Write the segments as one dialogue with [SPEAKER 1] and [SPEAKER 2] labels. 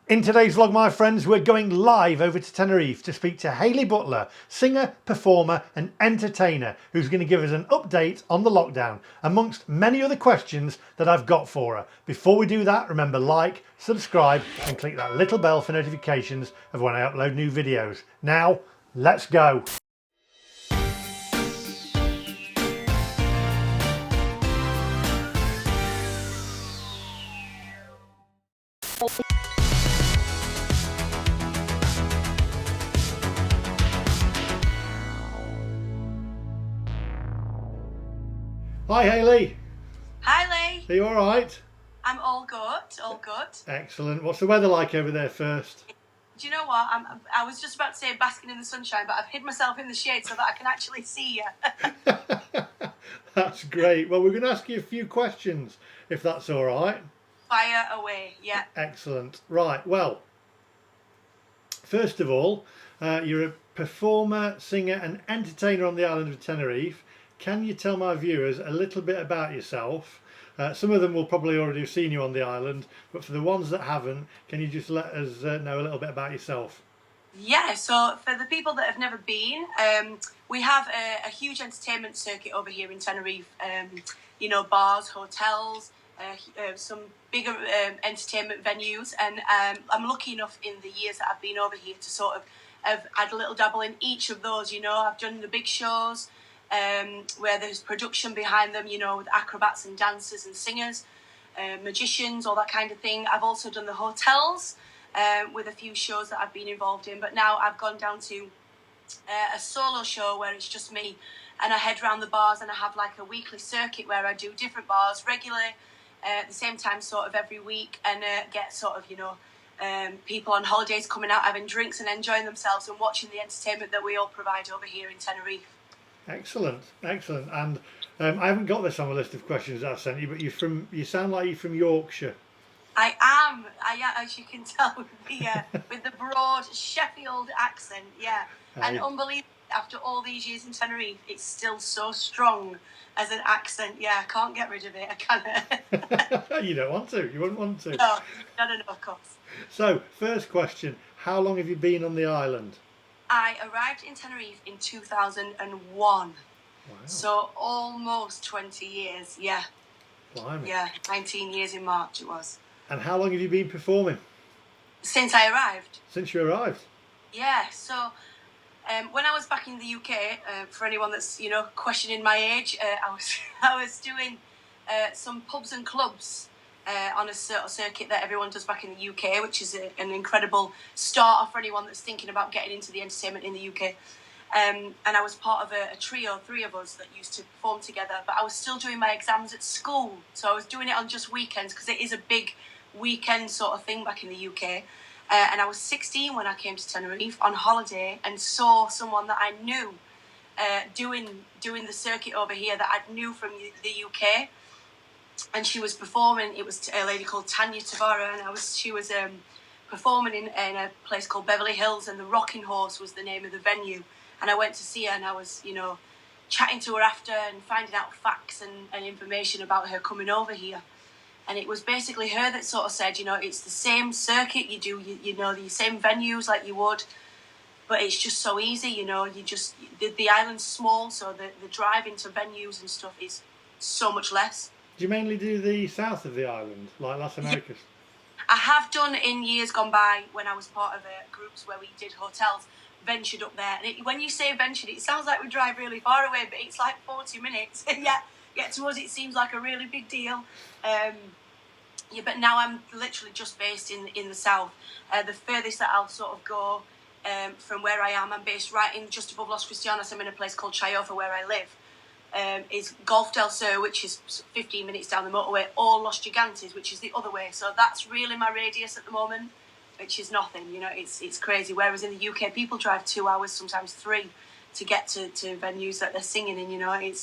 [SPEAKER 1] In today's vlog, my friends, we're going live over to Tenerife to speak to Hayley Butler, singer, performer and entertainer, who's going to give us an update on the lockdown, amongst many other questions that I've got for her. Before we do that, remember, like, subscribe and click that little bell for notifications of when I upload new videos. Now, let's go. Hi Hayley.
[SPEAKER 2] Hi Lee.
[SPEAKER 1] Are you alright?
[SPEAKER 2] I'm all good, all good.
[SPEAKER 1] Excellent. What's the weather like over there first?
[SPEAKER 2] Do you know what? I was just about to say basking in the sunshine, but I've hid myself in the shade so that I can actually see you.
[SPEAKER 1] That's great. Well, we're going to ask you a few questions, if that's alright.
[SPEAKER 2] Fire away, yeah.
[SPEAKER 1] Excellent. Right, well, first of all, you're a performer, singer and entertainer on the island of Tenerife. Can you tell my viewers a little bit about yourself? Some of them will probably already have seen you on the island, but for the ones that haven't, can you just let us know a little bit about yourself?
[SPEAKER 2] Yeah, so for the people that have never been, we have a huge entertainment circuit over here in Tenerife. You know, bars, hotels, some bigger entertainment venues, and I'm lucky enough in the years that I've been over here to sort of have had a little dabble in each of those. You know, I've done the big shows, where there's production behind them, you know, with acrobats and dancers and singers, magicians, all that kind of thing. I've also done the hotels with a few shows that I've been involved in, but now I've gone down to a solo show where it's just me, and I head round the bars, and I have like a weekly circuit where I do different bars regularly at the same time sort of every week, and get sort of, you know, people on holidays coming out having drinks and enjoying themselves and watching the entertainment that we all provide over here in Tenerife.
[SPEAKER 1] Excellent, excellent. And I haven't got this on my list of questions that I sent you, but you sound like you're from Yorkshire.
[SPEAKER 2] I am, as you can tell with the broad Sheffield accent, yeah. And unbelievable, after all these years in Tenerife, it's still so strong as an accent. Yeah, I can't get rid of it. I can't.
[SPEAKER 1] You don't want to. You wouldn't want to.
[SPEAKER 2] No, of course.
[SPEAKER 1] So, first question: how long have you been on the island?
[SPEAKER 2] I arrived in Tenerife in 2001. Wow. So almost 20 years, yeah.
[SPEAKER 1] Blimey.
[SPEAKER 2] Yeah, 19 years in March it was.
[SPEAKER 1] And how long have you been performing?
[SPEAKER 2] Since I arrived.
[SPEAKER 1] Since you arrived?
[SPEAKER 2] Yeah, so when I was back in the UK, for anyone that's, you know, questioning my age, I was doing some pubs and clubs on a circuit that everyone does back in the UK, which is an incredible starter for anyone that's thinking about getting into the entertainment in the UK. And I was part of a trio, three of us, that used to perform together, but I was still doing my exams at school. So I was doing it on just weekends, because it is a big weekend sort of thing back in the UK. And I was 16 when I came to Tenerife on holiday and saw someone that I knew doing the circuit over here that I knew from the UK. And she was performing. It was a lady called Tanya Tavara, and she was performing in a place called Beverly Hills, and the Rocking Horse was the name of the venue. And I went to see her, and I was, you know, chatting to her after and finding out facts and information about her coming over here. And it was basically her that sort of said, you know, it's the same circuit, you do, you know, the same venues like you would, but it's just so easy, you know, the island's small, so the drive into venues and stuff is so much less.
[SPEAKER 1] Do you mainly do the south of the island, like Las Americas?
[SPEAKER 2] I have done in years gone by when I was part of groups where we did hotels, ventured up there. And when you say ventured, it sounds like we drive really far away, but it's like 40 minutes. And yet, get to us, it seems like a really big deal. Yeah, but now I'm literally just based in the south. The furthest that I'll sort of go from where I am, I'm based right in just above Los Cristianos. I'm in a place called Chayofa where I live. Is Golf del Sur, which is 15 minutes down the motorway, or Los Gigantes, which is the other way. So that's really my radius at the moment, which is nothing. You know, it's crazy. Whereas in the UK, people drive 2 hours, sometimes 3, to get to venues that they're singing in. You know,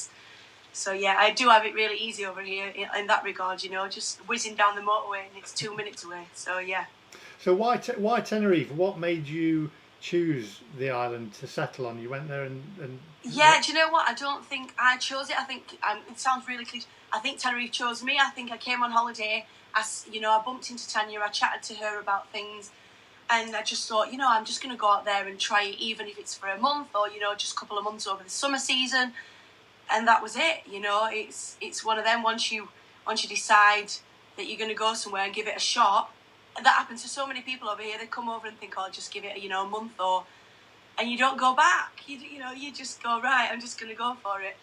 [SPEAKER 2] so yeah, I do have it really easy over here in that regard. You know, just whizzing down the motorway and it's 2 minutes away. So yeah. So
[SPEAKER 1] why Tenerife? What made you choose the island to settle on? You went there and
[SPEAKER 2] yeah, do you know what? I don't think I chose it. I think it sounds really cliche. I think Tenerife chose me. I think I came on holiday I bumped into Tanya, I chatted to her about things, and I just thought, I'm just going to go out there and try it, even if it's for a month or, just a couple of months over the summer season. And that was it. It's one of them. Once you decide that you're going to go somewhere and give it a shot, that happens to so many people over here. They come over and think, "Oh, I'll just give it, a month," and you don't go back. You just go, right, I'm just going to go for it.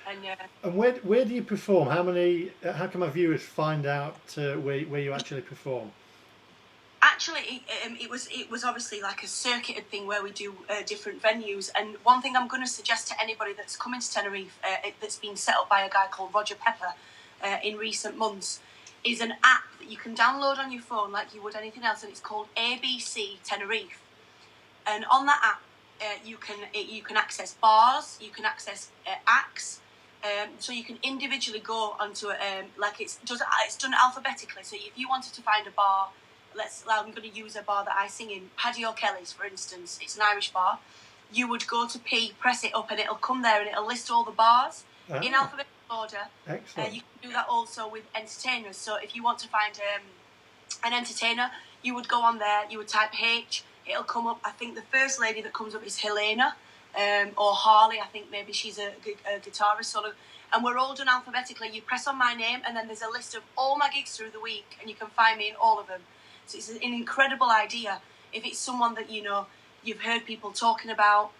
[SPEAKER 2] And
[SPEAKER 1] where do you perform? How can my viewers find out where you actually perform?
[SPEAKER 2] Actually, it was obviously like a circuited thing where we do different venues. And one thing I'm going to suggest to anybody that's coming to Tenerife, that's been set up by a guy called Roger Pepper in recent months, is an app that you can download on your phone like you would anything else, and it's called ABC Tenerife. And on that app, you can access bars, you can access acts. So you can individually go onto it, it's done alphabetically. So if you wanted to find a bar, I'm going to use a bar that I sing in, Paddy O'Kelly's, for instance. It's an Irish bar. You would go to P, press it up, and it'll come there and it'll list all the bars in alphabetical order.
[SPEAKER 1] Excellent.
[SPEAKER 2] You can do that also with entertainers. So if you want to find an entertainer, you would go on there, you would type H, it'll come up. I think the first lady that comes up is Helena, or Harley. I think maybe she's a guitarist sort of. And we're all done alphabetically. You press on my name, and then there's a list of all my gigs through the week, and you can find me in all of them. So it's an incredible idea. If it's someone that you've heard people talking about,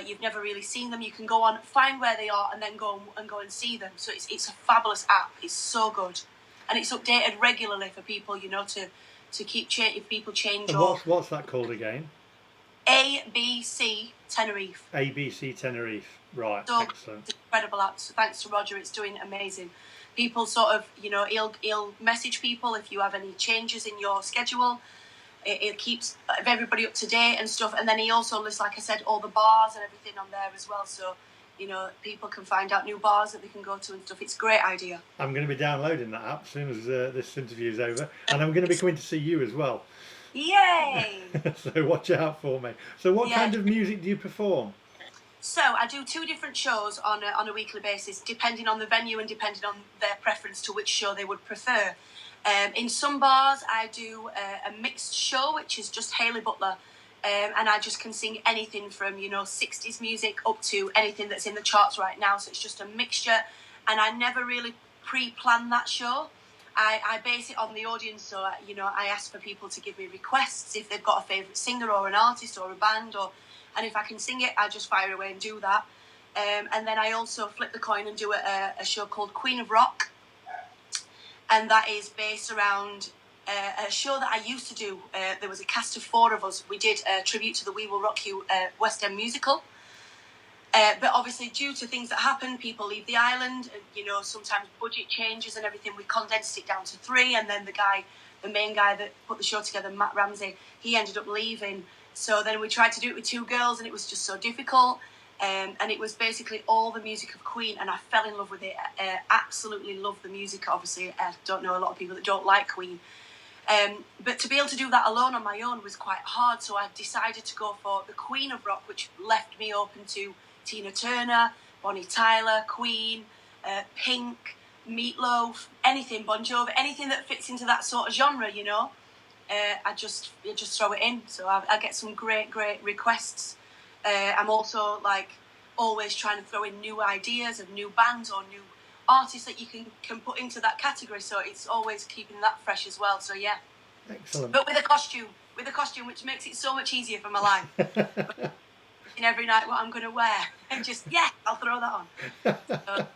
[SPEAKER 2] you've never really seen them, you can go on, find where they are, and then go and see them. So it's a fabulous app. It's so good, and it's updated regularly for people, to keep if people change.
[SPEAKER 1] And what's that called again?
[SPEAKER 2] ABC Tenerife.
[SPEAKER 1] ABC Tenerife, right?
[SPEAKER 2] So
[SPEAKER 1] excellent.
[SPEAKER 2] It's an incredible app. So thanks to Roger, it's doing amazing. People sort of, he'll message people if you have any changes in your schedule. It keeps everybody up to date and stuff. And then he also lists, like I said, all the bars and everything on there as well. So, people can find out new bars that they can go to and stuff. It's a great idea. I'm
[SPEAKER 1] going to be downloading that app as soon as this interview is over. And I'm going to be coming to see you as well.
[SPEAKER 2] Yay!
[SPEAKER 1] So watch out for me. So what kind of music do you perform?
[SPEAKER 2] So I do 2 different shows on a weekly basis, depending on the venue and depending on their preference to which show they would prefer. In some bars, I do a mixed show, which is just Hayley Butler, and I just can sing anything from 60s music up to anything that's in the charts right now. So it's just a mixture, and I never really pre-plan that show. I base it on the audience, so I ask for people to give me requests if they've got a favourite singer or an artist or a band and if I can sing it, I just fire away and do that. And then I also flip the coin and do a show called Queen of Rock. And that is based around a show that I used to do. There was a cast of 4 of us. We did a tribute to the We Will Rock You West End musical. But obviously, due to things that happen, people leave the island. And, sometimes budget changes and everything. We condensed it down to 3. And then the main guy that put the show together, Matt Ramsey, he ended up leaving. So then we tried to do it with 2 girls, and it was just so difficult. And it was basically all the music of Queen, and I fell in love with it. Absolutely love the music. Obviously, I don't know a lot of people that don't like Queen. But to be able to do that alone on my own was quite hard, so I decided to go for the Queen of Rock, which left me open to Tina Turner, Bonnie Tyler, Queen, Pink, Meatloaf, anything, Bon Jovi, anything that fits into that sort of genre, I just throw it in. So I get some great requests. I'm also always trying to throw in new ideas of new bands or new artists that you can put into that category. So it's always keeping that fresh as well. So yeah.
[SPEAKER 1] Excellent.
[SPEAKER 2] But with a costume, which makes it so much easier for my life. And every night what I'm going to wear, and just I'll throw that on.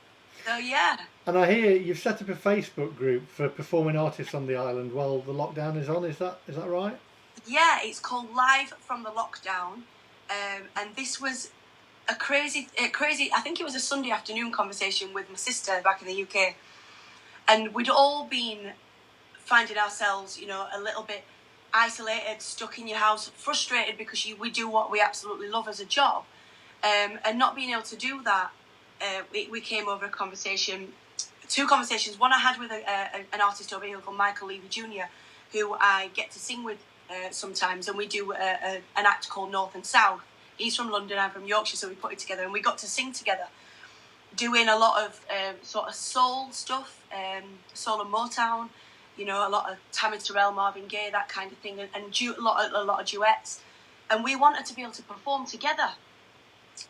[SPEAKER 2] So yeah.
[SPEAKER 1] And I hear you've set up a Facebook group for performing artists on the island while the lockdown is on. Is that right?
[SPEAKER 2] Yeah, it's called Live from the Lockdown, and this was a crazy. I think it was a Sunday afternoon conversation with my sister back in the UK, and we'd all been finding ourselves, a little bit isolated, stuck in your house, frustrated because we do what we absolutely love as a job, and not being able to do that. We came over a conversation, 2 conversations. One I had with an artist over here called Michael Levy Jr., who I get to sing with sometimes, and we do an act called North and South. He's from London, I'm from Yorkshire, so we put it together, and we got to sing together, doing a lot of sort of soul stuff, soul and Motown, you know, a lot of Tammy Terrell, Marvin Gaye, that kind of thing, and a lot of duets. And we wanted to be able to perform together,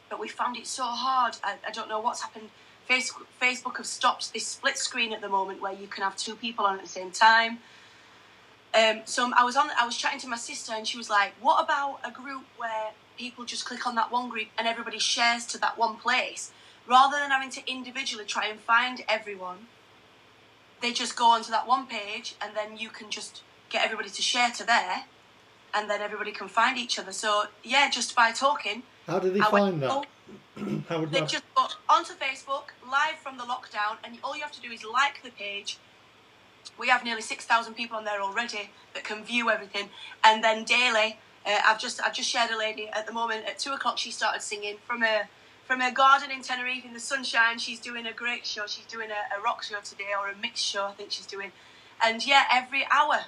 [SPEAKER 2] but we found it so hard. I don't know what's happened. Facebook have stopped this split screen at the moment where you can have two people on at the same time. So I was chatting to my sister, and she was like, "What about a group where people just click on that one group and everybody shares to that one place, rather than having to individually try and find everyone? They just go onto that one page, and then you can just get everybody to share to there, and then everybody can find each other." So yeah, just by talking.
[SPEAKER 1] How did they find that? How would
[SPEAKER 2] They
[SPEAKER 1] that...
[SPEAKER 2] just go onto Facebook, live from the lockdown, and all you have to do is like the page. We have nearly 6,000 people on there already that can view everything, and then daily, I've just shared a lady at the moment at 2:00. She started singing from her garden in Tenerife in the sunshine. She's doing a great show. She's doing a rock show today, or a mixed show, I think she's doing. And yeah, every hour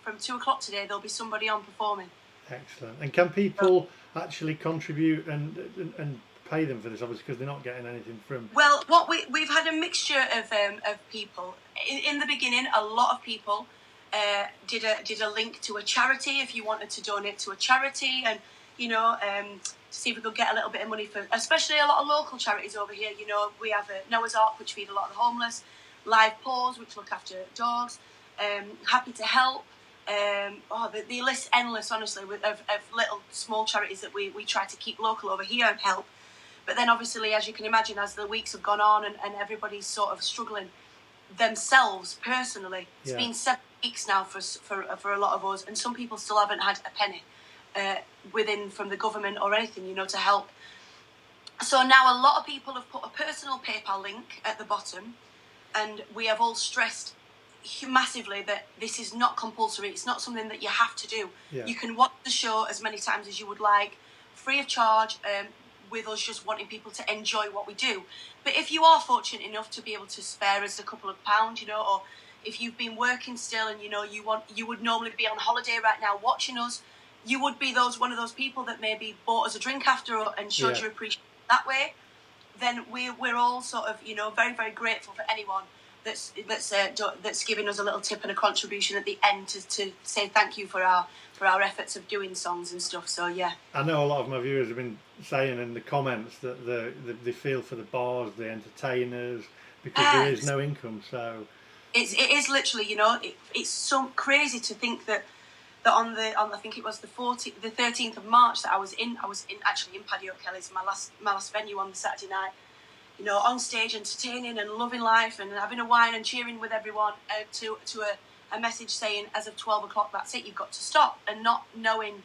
[SPEAKER 2] from 2:00 today, there'll be somebody on performing.
[SPEAKER 1] Excellent. And can people actually contribute and pay them for this, obviously, because they're not getting anything from...
[SPEAKER 2] Well, we've had a mixture of people. In the beginning, a lot of people did a link to a charity if you wanted to donate to a charity, and you know, to see if we could get a little bit of money for, especially a lot of local charities over here. You know, we have Noah's Ark, which feed a lot of the homeless, Live Paws, which look after dogs, Happy to Help. The list endless, honestly, of little small charities that we try to keep local over here and help. But then obviously, as you can imagine, as the weeks have gone on and everybody's sort of struggling themselves personally, it's been 7 weeks now for a lot of us, and some people still haven't had a penny from the government or anything, you know, to help. So now a lot of people have put a personal PayPal link at the bottom, and we have all stressed massively that this is not compulsory. It's not something that you have to do.
[SPEAKER 1] Yeah.
[SPEAKER 2] You can watch the show as many times as you would like, free of charge, with us just wanting people to enjoy what we do. But if you are fortunate enough to be able to spare us a couple of pounds, you know, or if you've been working still and you know you would normally be on holiday right now watching us, you would be one of those people that maybe bought us a drink after and showed your appreciation that way. Then we're all sort of, you know, very, very grateful for anyone that's giving us a little tip and a contribution at the end to say thank you for our efforts of doing songs and stuff. So yeah, I
[SPEAKER 1] know a lot of my viewers have been saying in the comments that they feel for the bars, the entertainers, because there is no income. So
[SPEAKER 2] it is literally, you know, it's so crazy to think that on I think it was the 13th of March that I was actually in Paddy O'Kelly's, my last venue on the Saturday night, you know, on stage entertaining and loving life and having a wine and cheering with everyone, to a message saying as of 12:00 that's it, you've got to stop, and not knowing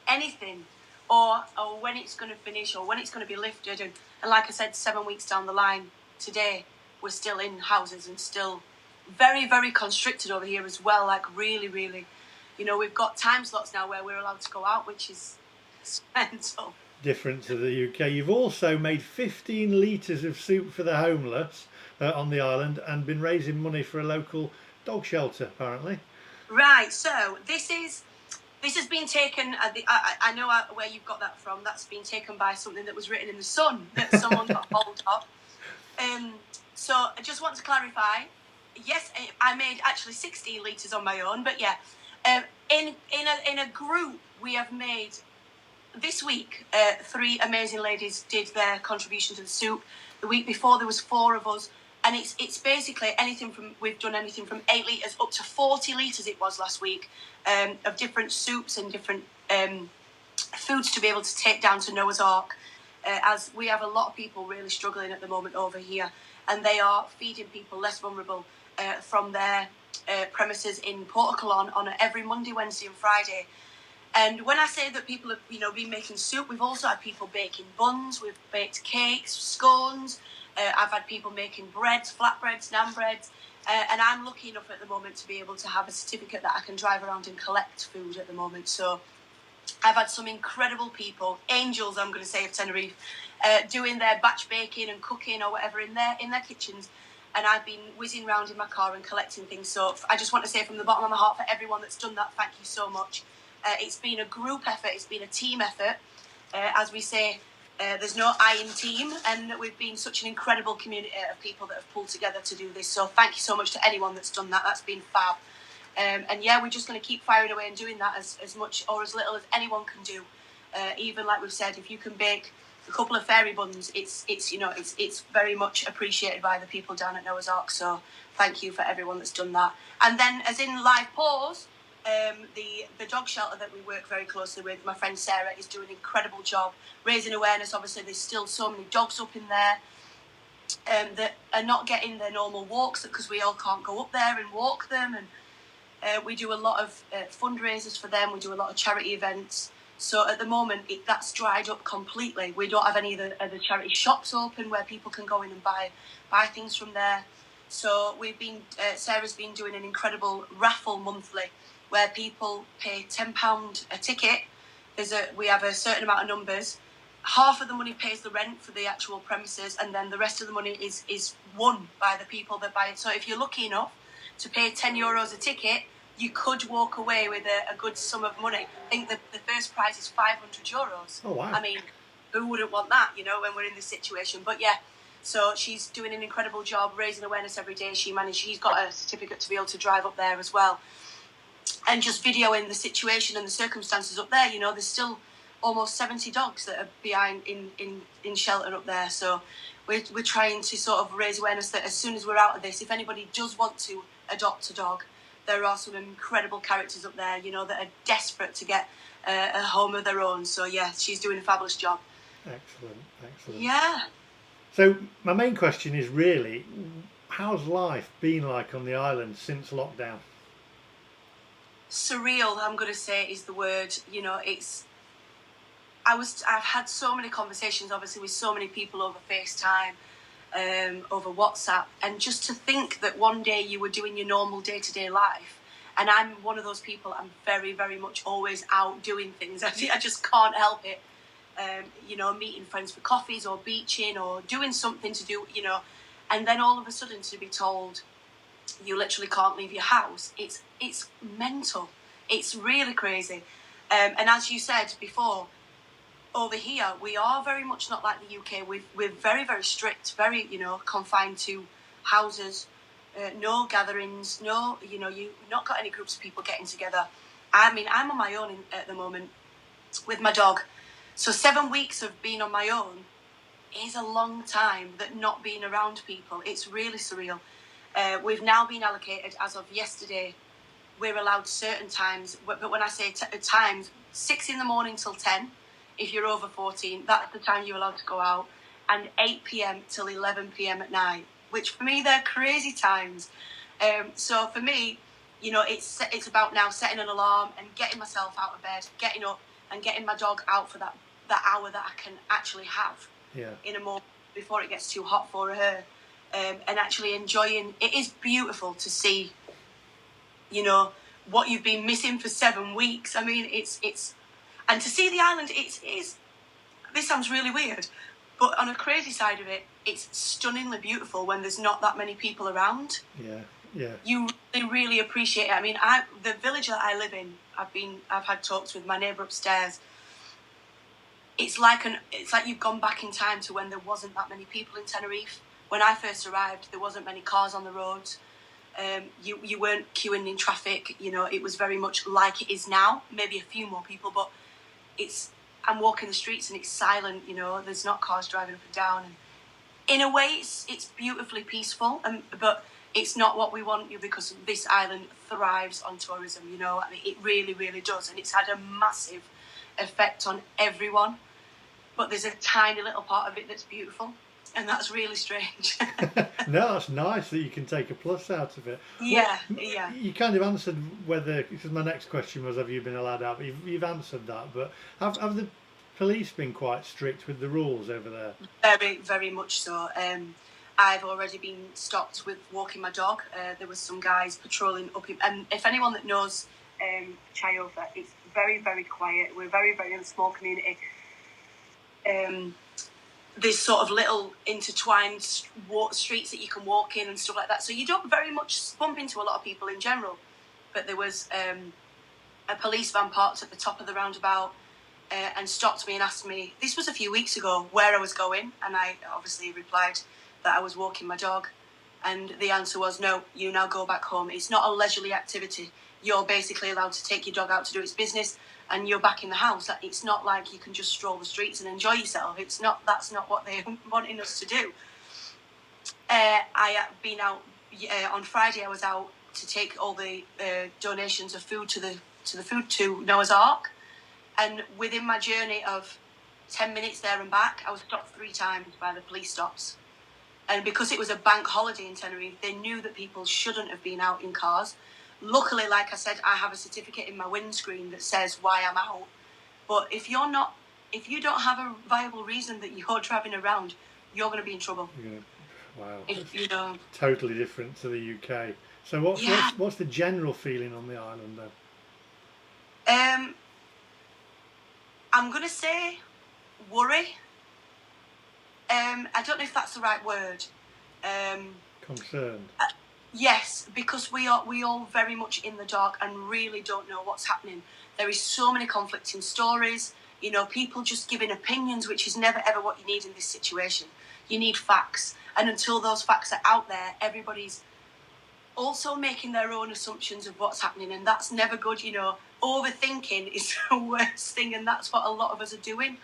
[SPEAKER 2] anything or when it's going to finish or when it's going to be lifted, and like I said, 7 weeks down the line today, we're still in houses and still very, very constricted over here as well, like really, really, you know, we've got time slots now where we're allowed to go out, which is mental.
[SPEAKER 1] Different to the UK. You've also made 15 litres of soup for the homeless on the island and been raising money for a local dog shelter, apparently.
[SPEAKER 2] Right, so this has been taken, I know where you've got that from. That's been taken by something that was written in the Sun that someone got hold of. So I just want to clarify, yes, I made actually 16 litres on my own, but yeah, in a group we have made, this week, 3 amazing ladies did their contribution to the soup. The week before there was 4 of us, and it's basically we've done anything from 8 litres up to 40 litres it was last week, of different soups and different foods to be able to take down to Noah's Ark, as we have a lot of people really struggling at the moment over here, and they are feeding people less vulnerable from their premises in Portugal on every Monday, Wednesday and Friday. And when I say that people have, you know, been making soup, we've also had people baking buns, we've baked cakes, scones, I've had people making breads, flatbreads, naan breads, and I'm lucky enough at the moment to be able to have a certificate that I can drive around and collect food at the moment. So I've had some incredible people, angels I'm going to say of Tenerife, doing their batch baking and cooking or whatever in their kitchens, and I've been whizzing around in my car and collecting things. So I just want to say from the bottom of my heart, for everyone that's done that, thank you so much. It's been a group effort, it's been a team effort. As we say, There's no I in team, and we've been such an incredible community of people that have pulled together to do this. So thank you so much to anyone that's done that. That's been fab. And yeah, we're just going to keep firing away and doing that as much or as little as anyone can do. Even like we've said, if you can bake a couple of fairy buns, it's very much appreciated by the people down at Noah's Ark. So thank you for everyone that's done that. And then, as in live pause, the dog shelter that we work very closely with, my friend Sarah, is doing an incredible job raising awareness. Obviously, there's still so many dogs up in there that are not getting their normal walks because we all can't go up there and walk them. And we do a lot of fundraisers for them. We do a lot of charity events. So at the moment, that's dried up completely. We don't have any of the charity shops open where people can go in and buy things from there. So Sarah's been doing an incredible raffle monthly where people pay £10 a ticket. We have a certain amount of numbers. Half of the money pays the rent for the actual premises, and then the rest of the money is won by the people that buy it. So if you're lucky enough to pay €10 a ticket, you could walk away with a good sum of money. I think the first prize is €500.
[SPEAKER 1] Oh, wow.
[SPEAKER 2] I mean, who wouldn't want that, when we're in this situation? But yeah, so she's doing an incredible job raising awareness every day. She's got a certificate to be able to drive up there as well. And just videoing the situation and the circumstances up there, there's still almost 70 dogs that are behind in shelter up there. So we're trying to sort of raise awareness that as soon as we're out of this, if anybody does want to adopt a dog, there are some incredible characters up there, that are desperate to get a home of their own. So yeah, she's doing a fabulous job.
[SPEAKER 1] Excellent.
[SPEAKER 2] Yeah.
[SPEAKER 1] So my main question is really, how's life been like on the island since lockdown?
[SPEAKER 2] Surreal, I'm going to say, is the word. I've had so many conversations, obviously, with so many people over FaceTime, over WhatsApp, and just to think that one day you were doing your normal day-to-day life, and I'm one of those people. I'm very, very much always out doing things. I just can't help it. Meeting friends for coffees or beaching or doing something to do, and then all of a sudden to be told you literally can't leave your house. It's mental. It's really crazy. And as you said before, over here we are very much not like the UK. We're very, very strict, very confined to houses, no gatherings, no you've not got any groups of people getting together. I mean, I'm on my own at the moment with my dog, so 7 weeks of being on my own is a long time. That not being around people, it's really surreal. We've now been allocated, as of yesterday, we're allowed certain times, but when I say times, 6 in the morning till 10, if you're over 14, that's the time you're allowed to go out, and 8 p.m. till 11 p.m. at night, which for me, they're crazy times. So for me, it's about now setting an alarm and getting myself out of bed, getting up and getting my dog out for that hour that I can actually have in a moment before it gets too hot for her. And actually enjoying. It is beautiful to see, what you've been missing for 7 weeks. I mean, it's and to see the island. This sounds really weird, but on a crazy side of it, it's stunningly beautiful when there's not that many people around.
[SPEAKER 1] Yeah.
[SPEAKER 2] You really appreciate it. I mean, the village that I live in, I've had talks with my neighbour upstairs. It's like you've gone back in time to when there wasn't that many people in Tenerife. When I first arrived, there wasn't many cars on the roads. You weren't queuing in traffic. It was very much like it is now. Maybe a few more people, but I'm walking the streets and it's silent. There's not cars driving up and down. And in a way, it's beautifully peaceful. But it's not what we want, because this island thrives on tourism. I mean, it really, really does, and it's had a massive effect on everyone. But there's a tiny little part of it that's beautiful. And that's really strange.
[SPEAKER 1] No, that's nice that you can take a plus out of it.
[SPEAKER 2] Yeah.
[SPEAKER 1] You kind of answered because my next question was, have you been allowed out? But you've answered that. But have the police been quite strict with the rules over there?
[SPEAKER 2] Very, very much so. I've already been stopped with walking my dog. There was some guys patrolling up. And if anyone that knows Chayofa, it's very, very quiet. We're very, very in a small community. There's sort of little intertwined streets that you can walk in and stuff like that. So you don't very much bump into a lot of people in general. But there was a police van parked at the top of the roundabout. and stopped me and asked me, this was a few weeks ago, where I was going. And I obviously replied that I was walking my dog. And the answer was, no, you now go back home. It's not a leisurely activity. You're basically allowed to take your dog out to do its business and you're back in the house. It's not like you can just stroll the streets and enjoy yourself. That's not what they're wanting us to do. I have been out on Friday. I was out to take all the donations of food to Noah's Ark. And within my journey of 10 minutes there and back, I was stopped 3 times by the police stops. And because it was a bank holiday in Tenerife, they knew that people shouldn't have been out in cars. Luckily, like I said, I have a certificate in my windscreen that says why I'm out. But if you don't have a viable reason that you're driving around, you're going to be in trouble.
[SPEAKER 1] Yeah. Wow.
[SPEAKER 2] If,
[SPEAKER 1] totally different to the UK. So what's the general feeling on the island then?
[SPEAKER 2] I'm going to say worry. I don't know if that's the right word.
[SPEAKER 1] Concerned.
[SPEAKER 2] Yes, because we all very much in the dark and really don't know what's happening. There is so many conflicting stories. People just giving opinions, which is never ever what you need in this situation. You need facts, and until those facts are out there, everybody's also making their own assumptions of what's happening, and that's never good. Overthinking is the worst thing, and that's what a lot of us are doing.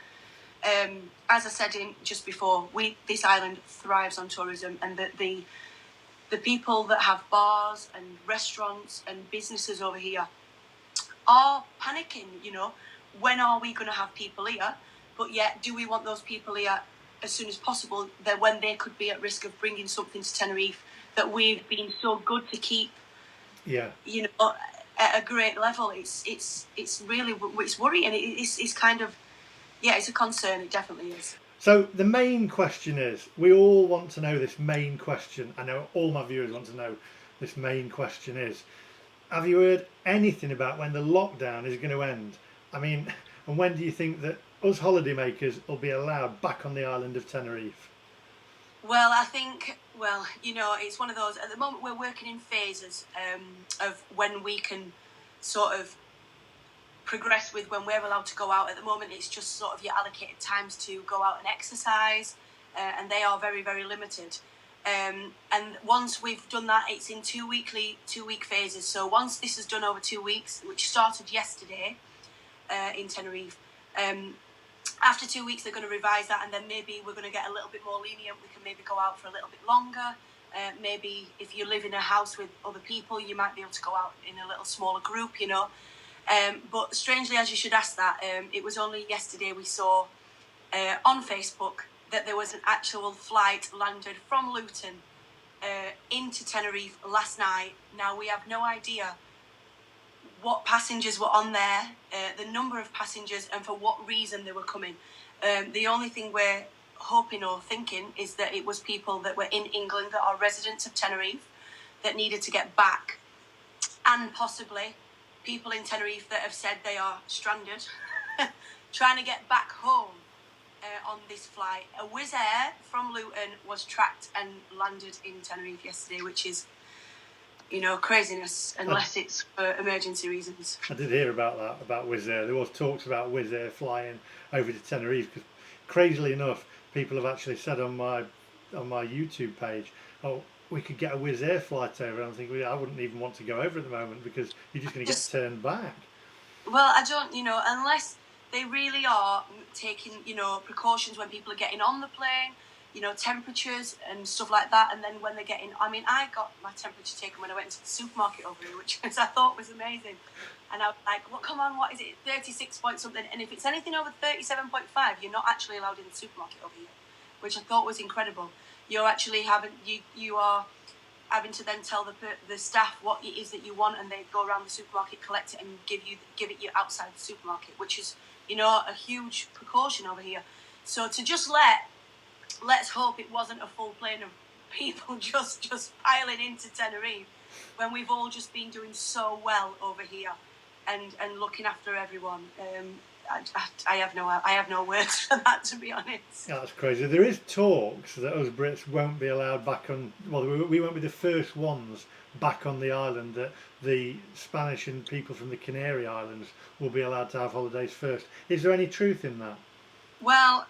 [SPEAKER 2] As I said just before, this island thrives on tourism, and the people that have bars and restaurants and businesses over here are panicking. When are we going to have people here? But yet, do we want those people here as soon as possible? That when they could be at risk of bringing something to Tenerife that we've been so good to keep.
[SPEAKER 1] Yeah.
[SPEAKER 2] At a great level. It's really worrying. It's kind of. Yeah, it's a concern, it definitely is.
[SPEAKER 1] So the main question is, we all want to know this main question. I know all my viewers want to know this main question is, have you heard anything about when the lockdown is going to end? I mean, and when do you think that us holidaymakers will be allowed back on the island of Tenerife?
[SPEAKER 2] Well, I think, it's one of those, at the moment we're working in phases of when we can sort of progress with when we're allowed to go out. At the moment it's just sort of your allocated times to go out and exercise, and they are very, very limited, and once we've done that, it's in 2 week phases. So once this is done over 2 weeks, which started yesterday in Tenerife, after 2 weeks they're going to revise that, and then maybe we're going to get a little bit more lenient. We can maybe go out for a little bit longer. Maybe if you live in a house with other people, you might be able to go out in a little smaller group, but strangely, as you should ask that, it was only yesterday we saw on Facebook that there was an actual flight landed from Luton into Tenerife last night. Now, we have no idea what passengers were on there, the number of passengers, and for what reason they were coming. The only thing we're hoping or thinking is that it was people that were in England that are residents of Tenerife that needed to get back, and possibly people in Tenerife that have said they are stranded, trying to get back home on this flight. A Wizz Air from Luton was tracked and landed in Tenerife yesterday, which is, craziness, unless it's for emergency reasons.
[SPEAKER 1] I did hear about that, about Wizz Air. There was talks about Wizz Air flying over to Tenerife, because crazily enough, people have actually said on my YouTube page, we could get a Wizz Air flight over. And I'm thinking, I wouldn't even want to go over at the moment, because you're just going to get turned back.
[SPEAKER 2] Well, I don't, unless they really are taking, precautions when people are getting on the plane, temperatures and stuff like that. And then when they're getting, I got my temperature taken when I went to the supermarket over here, which I thought was amazing. And I was like, well, come on, what is it, 36 point something? And if it's anything over 37.5, you're not actually allowed in the supermarket over here, which I thought was incredible. You're actually you are having to then tell the staff what it is that you want, and they go around the supermarket, collect it, and give it you outside the supermarket, which is a huge precaution over here. So to just let's hope it wasn't a full plane of people just piling into Tenerife when we've all just been doing so well over here. and looking after everyone. I have no words for that, to be honest.
[SPEAKER 1] Yeah, that's crazy. There is talks that us Brits won't be allowed back on. Well, we won't be the first ones back on the island. That the Spanish and people from the Canary Islands will be allowed to have holidays first. Is there any truth in that?
[SPEAKER 2] Well,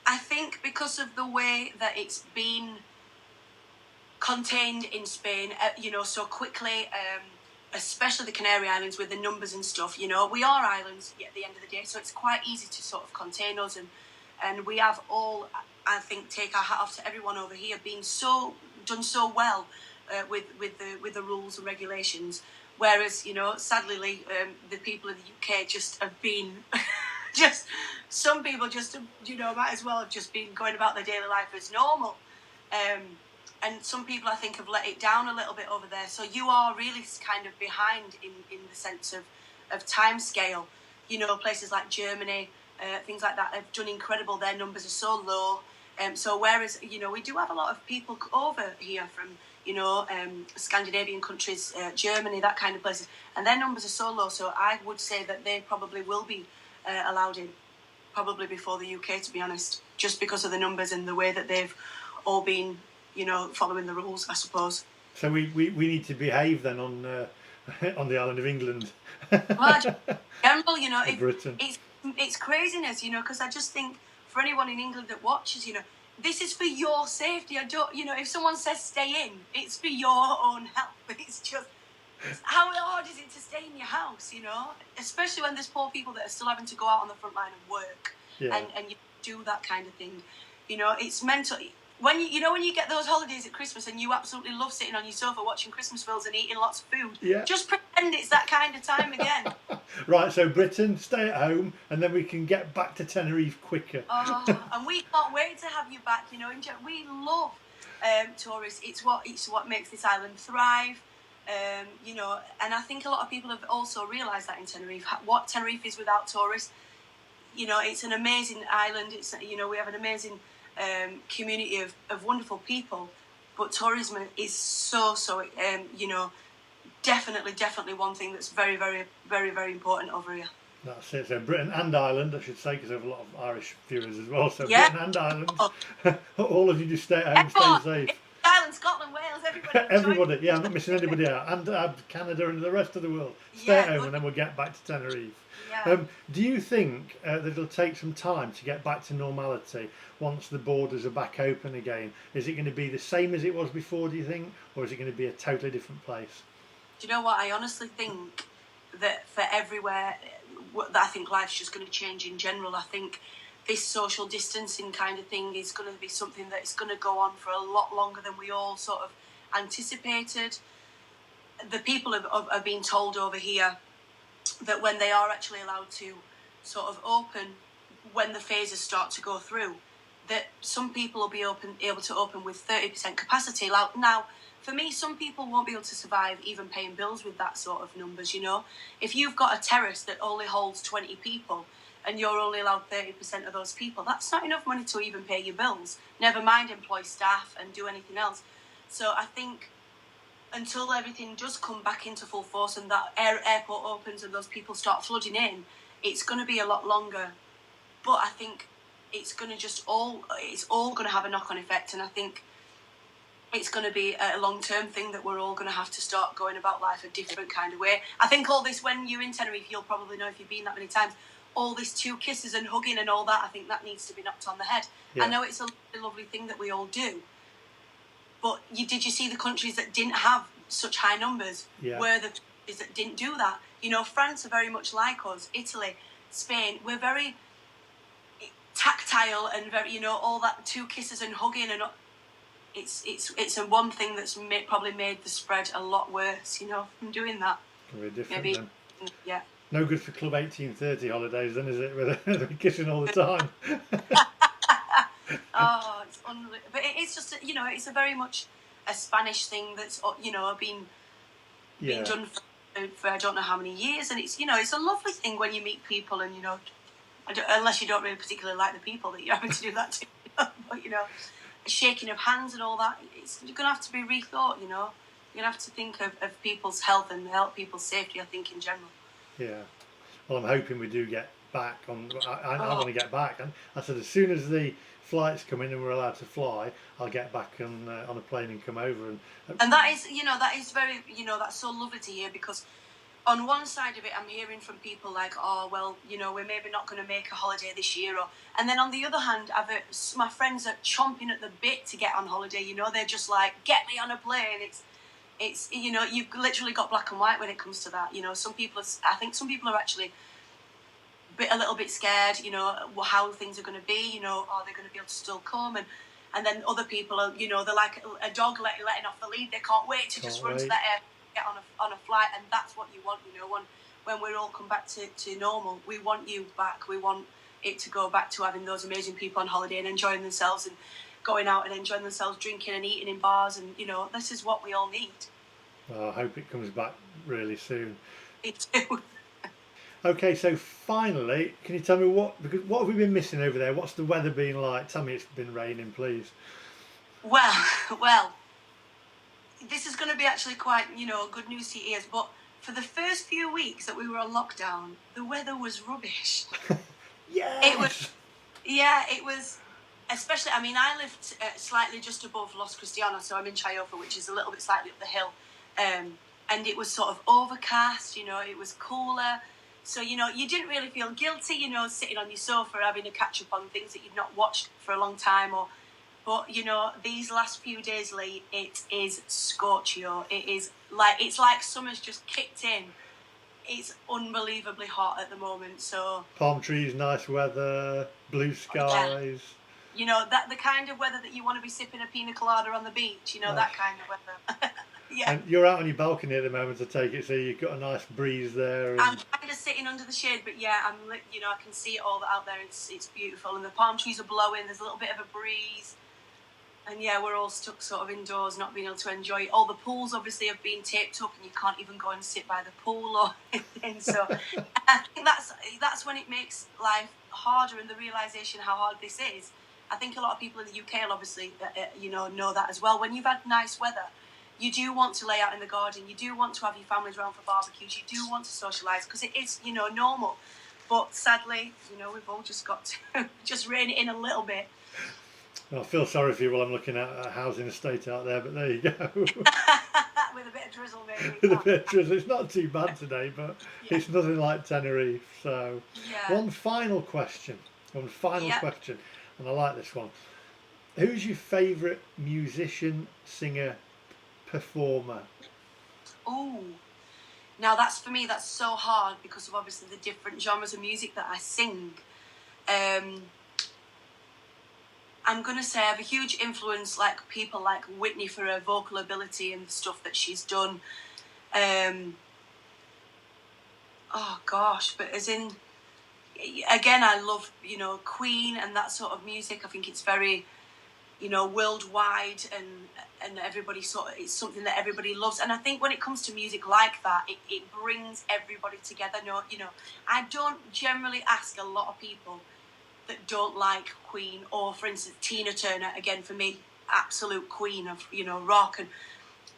[SPEAKER 2] I think because of the way that it's been contained in Spain, so quickly, especially the Canary Islands with the numbers and stuff, we are islands at the end of the day, so it's quite easy to sort of contain us, and we have all, I think, take our hat off to everyone over here being done so well with the rules and regulations, whereas, sadly, the people in the UK just have been just, some people just, might as well have just been going about their daily life as normal. And some people, I think, have let it down a little bit over there. So you are really kind of behind in the sense of time scale. Places like Germany, things like that have done incredible. Their numbers are so low. So whereas, we do have a lot of people over here from, Scandinavian countries, Germany, that kind of places. And their numbers are so low. So I would say that they probably will be allowed in, probably before the UK, to be honest, just because of the numbers and the way that they've all been, following the rules, I suppose.
[SPEAKER 1] So we need to behave then on on the island of England.
[SPEAKER 2] Well, general,
[SPEAKER 1] Britain.
[SPEAKER 2] It's craziness, because I just think for anyone in England that watches, this is for your safety. I don't, if someone says stay in, it's for your own health. It's just, how hard is it to stay in your house, especially when there's poor people that are still having to go out on the front line and work, and you do that kind of thing. It's mental. When you get those holidays at Christmas and you absolutely love sitting on your sofa watching Christmas films and eating lots of food, just pretend it's that kind of time again.
[SPEAKER 1] Right, so Britain, stay at home, and then we can get back to Tenerife quicker.
[SPEAKER 2] And we can't wait to have you back. We love tourists. It's what makes this island thrive. And I think a lot of people have also realised that in Tenerife, what Tenerife is without tourists. It's an amazing island. It's we have an amazing community of wonderful people, but tourism is so definitely one thing that's very, very, very, very important over here.
[SPEAKER 1] That's it. So Britain and Ireland, I should say, because I have a lot of Irish viewers as well. So Britain and Ireland, all of you just stay at home, stay safe.
[SPEAKER 2] Ireland, Scotland, Wales, everybody.
[SPEAKER 1] Everybody, yeah, I'm not missing anybody out. And Canada and the rest of the world. Stay at home and then we'll get back to Tenerife.
[SPEAKER 2] Yeah.
[SPEAKER 1] Do you think that it'll take some time to get back to normality once the borders are back open again? Is it going to be the same as it was before, do you think? Or is it going to be a totally different place?
[SPEAKER 2] Do you know what? I honestly think that for everywhere, I think life's just going to change in general. I think this social distancing kind of thing is going to be something that is going to go on for a lot longer than we all sort of anticipated. The people are being told over here that when they are actually allowed to sort of open, when the phases start to go through, that some people will be able to open with 30% capacity. Now, for me, some people won't be able to survive even paying bills with that sort of numbers, If you've got a terrace that only holds 20 people and you're only allowed 30% of those people, that's not enough money to even pay your bills, never mind employ staff and do anything else. So I think until everything does come back into full force and that airport opens and those people start flooding in, it's going to be a lot longer. But I think it's going to it's all going to have a knock-on effect, and I think it's going to be a long-term thing that we're all going to have to start going about life a different kind of way. I think all this, when you're in Tenerife, you'll probably know if you've been that many times, all this 2 kisses and hugging and all that, I think that needs to be knocked on the head. I know it's a lovely thing that we all do, but did you see the countries that didn't have such high numbers were the countries that didn't do that? France are very much like us, Italy, Spain, we're very tactile and very, all that 2 kisses and hugging, and it's a one thing that's probably made the spread a lot worse, from doing that.
[SPEAKER 1] Very different.
[SPEAKER 2] Maybe,
[SPEAKER 1] then.
[SPEAKER 2] yeah.
[SPEAKER 1] No good for Club 1830 holidays then, is it? With kissing all the time.
[SPEAKER 2] Oh, it's unreal. But it's just, it's a very much a Spanish thing that's, been done for I don't know how many years. And it's, it's a lovely thing when you meet people and, unless you don't really particularly like the people that you're having to do that to. But, shaking of hands and all that, you're going to have to be rethought, You're going to have to think of people's health and help people's safety, I think, in general.
[SPEAKER 1] Yeah. Well, I'm hoping we do get back on. I want
[SPEAKER 2] Oh.
[SPEAKER 1] to get back, and I said as soon as the flights come in and we're allowed to fly, I'll get back on a plane and come over. And
[SPEAKER 2] And that is, that is very, that's so lovely to hear, because on one side of it, I'm hearing from people like, oh, well, we're maybe not going to make a holiday this year. And then on the other hand, my friends are chomping at the bit to get on holiday. They're just like, get me on a plane. It's you've literally got black and white when it comes to that. I think some people are actually a little bit scared, how things are going to be, are they going to be able to still come? And then other people are, they're like a dog letting off the lead. They can't wait to just run to that air, get on a flight, and that's what you want, when we all come back to normal. We want you back. We want it to go back to having those amazing people on holiday and enjoying themselves and going out and enjoying themselves, drinking and eating in bars, and this is what we all need.
[SPEAKER 1] I hope it comes back really soon.
[SPEAKER 2] Me too.
[SPEAKER 1] Okay, so finally, can you tell me what have we been missing over there? What's the weather been like? Tell me it's been raining, please.
[SPEAKER 2] Well, this is going to be actually quite, good news to your ears, but for the first few weeks that we were on lockdown, the weather was rubbish.
[SPEAKER 1] Yes!
[SPEAKER 2] It was, especially, I lived slightly just above Los Cristianos, so I'm in Chayofa, which is a little bit slightly up the hill, and it was sort of overcast, it was cooler. So, you didn't really feel guilty, sitting on your sofa having a catch-up on things that you'd not watched for a long time. But, these last few days, Lee, it is scorchio. It's like summer's just kicked in. It's unbelievably hot at the moment, so...
[SPEAKER 1] Palm trees, nice weather, blue skies.
[SPEAKER 2] Yeah. That the kind of weather that you want to be sipping a pina colada on the beach, that kind of weather. Yeah.
[SPEAKER 1] And you're out on your balcony at the moment, I take it, so you've got a nice breeze there. And...
[SPEAKER 2] I'm kind of sitting under the shade, but yeah, I can see it all out there. It's beautiful, and the palm trees are blowing. There's a little bit of a breeze, and yeah, we're all stuck sort of indoors, not being able to enjoy it. All the pools obviously have been taped up, and you can't even go and sit by the pool or anything. So I think that's when it makes life harder, and the realization how hard this is. I think a lot of people in the UK will obviously know that as well. When you've had nice weather, you do want to lay out in the garden. You do want to have your families around for barbecues. You do want to socialise, because it is, normal. But sadly, we've all just got to just rein it in a little bit.
[SPEAKER 1] Well, I feel sorry for you while I'm looking at a housing estate out there, but there you go.
[SPEAKER 2] With a bit of drizzle, maybe.
[SPEAKER 1] With a bit of drizzle. It's not too bad today, but it's nothing like Tenerife. So, one final question, and I like this one. Who's your favourite musician, singer, performer?
[SPEAKER 2] Oh, now that's so hard, because of obviously the different genres of music that I sing. I'm gonna say I have a huge influence, like people like Whitney, for her vocal ability and the stuff that she's done. Oh gosh, but as in, again, I love Queen and that sort of music. I think it's very worldwide, and everybody it's something that everybody loves. And I think when it comes to music like that, it brings everybody together. I don't generally ask a lot of people that don't like Queen, or for instance Tina Turner, again for me, absolute queen of rock. And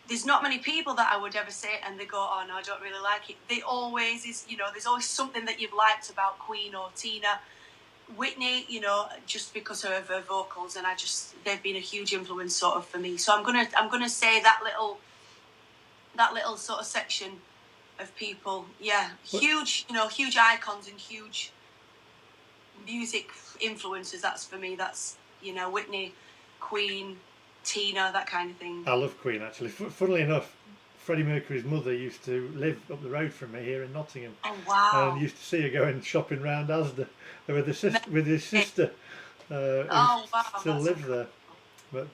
[SPEAKER 2] there's not many people that I would ever say and they go, oh no, I don't really like it. There's always something that you've liked about Queen or Tina. Whitney, just because of her vocals, and they've been a huge influence sort of for me. So I'm gonna say that little sort of section of people. Yeah, huge icons and huge music influences. That's for me. That's Whitney, Queen, Tina, that kind of thing.
[SPEAKER 1] I love Queen, actually. Funnily enough, Freddie Mercury's mother used to live up the road from me here in Nottingham.
[SPEAKER 2] Oh wow!
[SPEAKER 1] And used to see her going shopping round Asda with his sister, who still lives there. But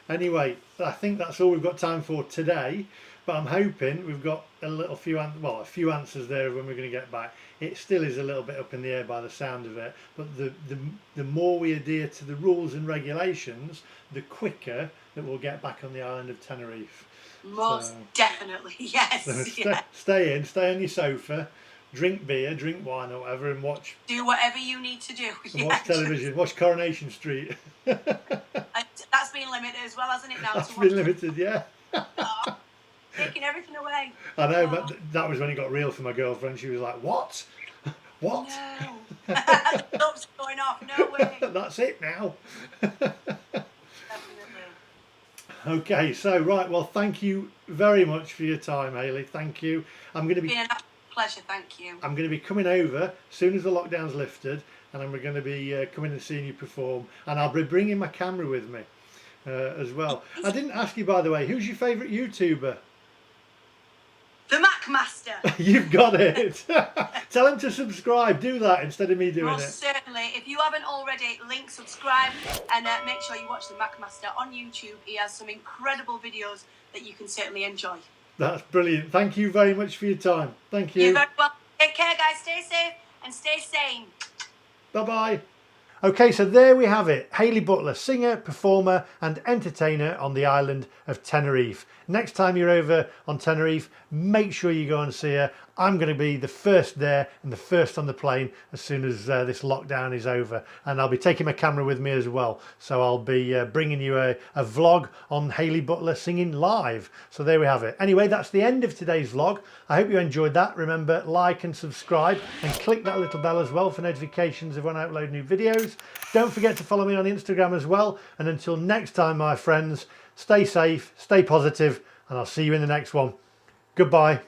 [SPEAKER 1] anyway, I think that's all we've got time for today. But I'm hoping we've got a few answers there when we're going to get back. It still is a little bit up in the air by the sound of it, but the more we adhere to the rules and regulations, the quicker that we'll get back on the island of Tenerife.
[SPEAKER 2] Most definitely, yes.
[SPEAKER 1] So stay on your sofa, drink beer, drink wine or whatever, and watch.
[SPEAKER 2] Do whatever you need to do.
[SPEAKER 1] Watch television, watch Coronation Street.
[SPEAKER 2] That's been limited as well, hasn't it now?
[SPEAKER 1] That's been limited, yeah.
[SPEAKER 2] taking everything away.
[SPEAKER 1] I know, but that was when it got real for my girlfriend. She was like, what? What?
[SPEAKER 2] No. Gloves going off, no way.
[SPEAKER 1] That's it now.
[SPEAKER 2] Definitely.
[SPEAKER 1] Okay, so right, well, thank you very much for your time, Hayley. Thank you. I'm going to be
[SPEAKER 2] It's been an absolute pleasure, thank you.
[SPEAKER 1] I'm going to be coming over as soon as the lockdown's lifted, and I'm going to be coming and seeing you perform, and I'll be bringing my camera with me as well. I didn't ask you, by the way, who's your favourite YouTuber?
[SPEAKER 2] The Mac Master.
[SPEAKER 1] You've got it. Tell him to subscribe. Do that instead of me doing
[SPEAKER 2] Most
[SPEAKER 1] it.
[SPEAKER 2] certainly. If you haven't already, link, subscribe, and make sure you watch the Mac Master on YouTube. He has some incredible videos that you can certainly enjoy.
[SPEAKER 1] That's brilliant. Thank you very much for your time. Thank you.
[SPEAKER 2] You're very welcome. Take care, guys. Stay safe and stay sane.
[SPEAKER 1] Bye-bye. Okay, so there we have it. Hayley Butler, singer, performer and entertainer on the island of Tenerife. Next time you're over on Tenerife, make sure you go and see her. I'm going to be the first there and the first on the plane as soon as this lockdown is over. And I'll be taking my camera with me as well. So I'll be bringing you a vlog on Hayley Butler singing live. So there we have it. Anyway, that's the end of today's vlog. I hope you enjoyed that. Remember, like and subscribe and click that little bell as well for notifications of when I upload new videos. Don't forget to follow me on Instagram as well. And until next time, my friends, stay safe, stay positive, and I'll see you in the next one. Goodbye.